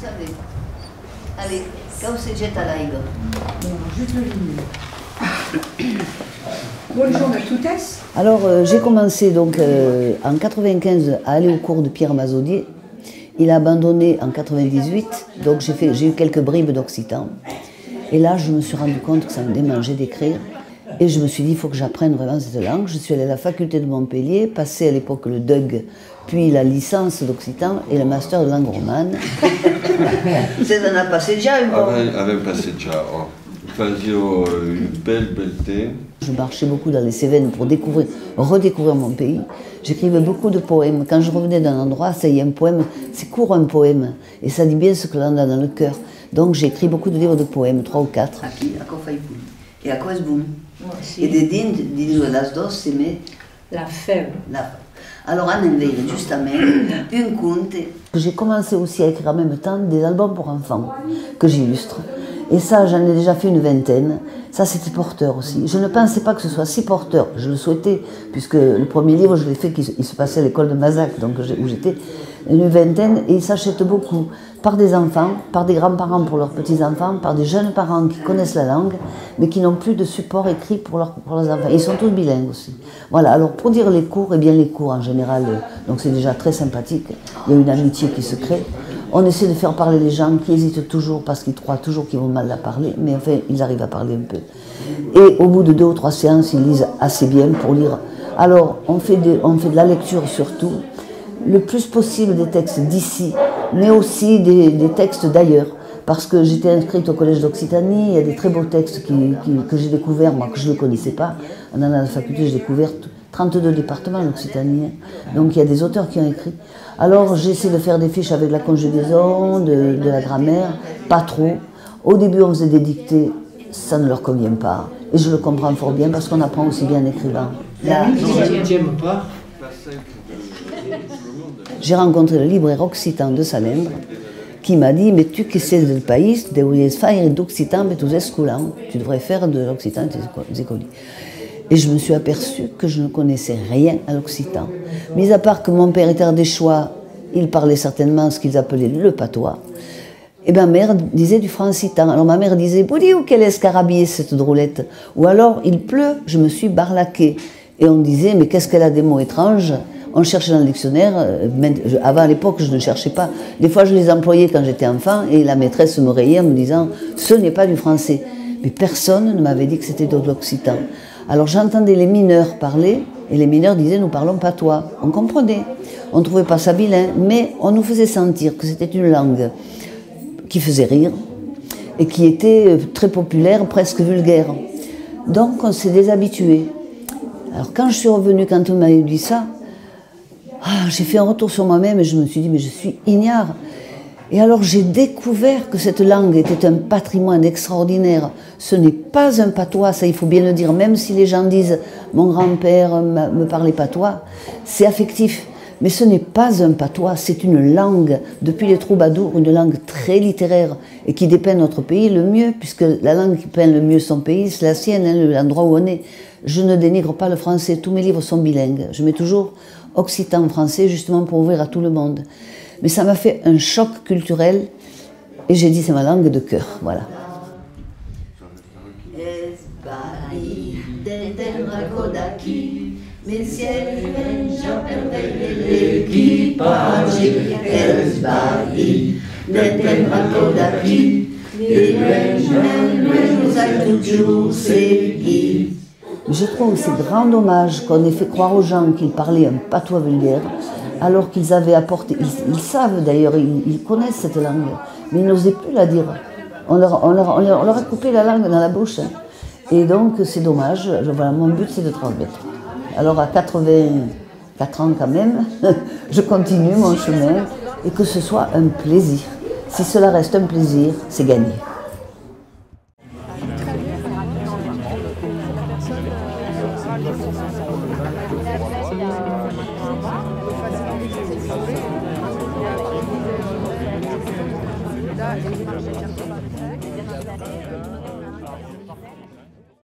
savez. Allez, quand c'est jetta live. Juste le ligne. Bonjour à toutes. Alors, j'ai commencé donc en 95 à aller au cours de Pierre Mazaudier. Il a abandonné en 98, donc j'ai eu quelques bribes d'occitan. Et là, je me suis rendu compte que ça me démangeait d'écrire. Et je me suis dit, il faut que j'apprenne vraiment cette langue. Je suis allée à la faculté de Montpellier, passé à l'époque le DUG, puis la licence d'occitan et le master de langue romane. C'est un passé déjà un peu. Avem passé déjà. Fazio une belle thé. Je marchais beaucoup dans les Cévennes pour redécouvrir mon pays. J'écrivais beaucoup de poèmes. Quand je revenais d'un endroit, ça y est, un poème, c'est court un poème. Et ça dit bien ce que l'on a dans le cœur. Donc j'ai écrit beaucoup de livres de poèmes, 3 ou 4. Aqui, a Cofaipun. Et à Coesboum. Et des dins, diso las dos, c'est mais La fève. Alors, en anglais, justement, un conte. J'ai commencé aussi à écrire en même temps des albums pour enfants que j'illustre. Et ça, j'en ai déjà fait une vingtaine. Ça, c'était porteur aussi. Je ne pensais pas que ce soit si porteur. Je le souhaitais, puisque le premier livre, je l'ai fait, il se passait à l'école de Mazac, donc où j'étais une vingtaine, et il s'achète beaucoup par des enfants, par des grands-parents pour leurs petits-enfants, par des jeunes parents qui connaissent la langue, mais qui n'ont plus de support écrit pour leurs enfants. Ils sont tous bilingues aussi. Voilà, alors pour dire les cours, eh bien les cours en général, donc c'est déjà très sympathique. Il y a une amitié qui se crée. On essaie de faire parler les gens qui hésitent toujours parce qu'ils croient toujours qu'ils vont mal la parler, mais enfin, ils arrivent à parler un peu. Et au bout de 2 ou 3 séances, ils lisent assez bien pour lire. Alors, on fait de la lecture surtout, le plus possible des textes d'ici, mais aussi des textes d'ailleurs. Parce que j'étais inscrite au Collège d'Occitanie, il y a des très beaux textes que j'ai découverts, moi, que je ne connaissais pas. En allant à la faculté, j'ai découvert 32 départements d'Occitanie. Donc il y a des auteurs qui ont écrit. Alors j'essaie de faire des fiches avec la conjugaison, de la grammaire, pas trop. Au début, on faisait des dictées, ça ne leur convient pas. Et je le comprends fort bien parce qu'on apprend aussi bien en écrivant. J'ai rencontré le libraire occitan de Salindre qui m'a dit « Mais tu qui sais du pays, tu devrais faire d'occitan, mais tu tu devrais faire de l'occitan tes écoliers. » Et je me suis aperçue que je ne connaissais rien à l'occitan. Mis à part que mon père était ardéchois, il parlait certainement ce qu'ils appelaient le patois. Et ma mère disait du francitan. Alors ma mère disait « Boudi ou quel escarabier cette drôlette ?» Ou alors « Il pleut, je me suis barlaquée. » Et on disait « Mais qu'est-ce qu'elle a des mots étranges ?» On cherchait dans le dictionnaire, avant à l'époque je ne cherchais pas. Des fois je les employais quand j'étais enfant et la maîtresse me rayait en me disant « Ce n'est pas du français ». Mais personne ne m'avait dit que c'était de l'occitan. Alors j'entendais les mineurs parler, et les mineurs disaient « Nous parlons patois ». On comprenait, on ne trouvait pas ça bilingue, mais on nous faisait sentir que c'était une langue qui faisait rire, et qui était très populaire, presque vulgaire. Donc on s'est déshabitué. Alors quand je suis revenue, quand on m'a dit ça, j'ai fait un retour sur moi-même et je me suis dit « Mais je suis ignare ». Et alors j'ai découvert que cette langue était un patrimoine extraordinaire. Ce n'est pas un patois, ça il faut bien le dire, même si les gens disent « mon grand-père me parlait patois », c'est affectif. Mais ce n'est pas un patois, c'est une langue, depuis les troubadours, une langue très littéraire et qui dépeint notre pays le mieux, puisque la langue qui peint le mieux son pays, c'est la sienne, l'endroit où on est. Je ne dénigre pas le français, tous mes livres sont bilingues. Je mets toujours occitan-français justement pour ouvrir à tout le monde. Mais ça m'a fait un choc culturel et j'ai dit c'est ma langue de cœur, voilà. Je trouve que c'est grand dommage qu'on ait fait croire aux gens qu'ils parlaient un patois vulgaire, alors qu'ils avaient apporté, ils savent d'ailleurs, ils connaissent cette langue, mais ils n'osaient plus la dire. On leur a coupé la langue dans la bouche. Et donc c'est dommage, voilà, mon but c'est de transmettre. Alors à 84 ans quand même, je continue mon chemin et que ce soit un plaisir. Si cela reste un plaisir, c'est gagné. Là,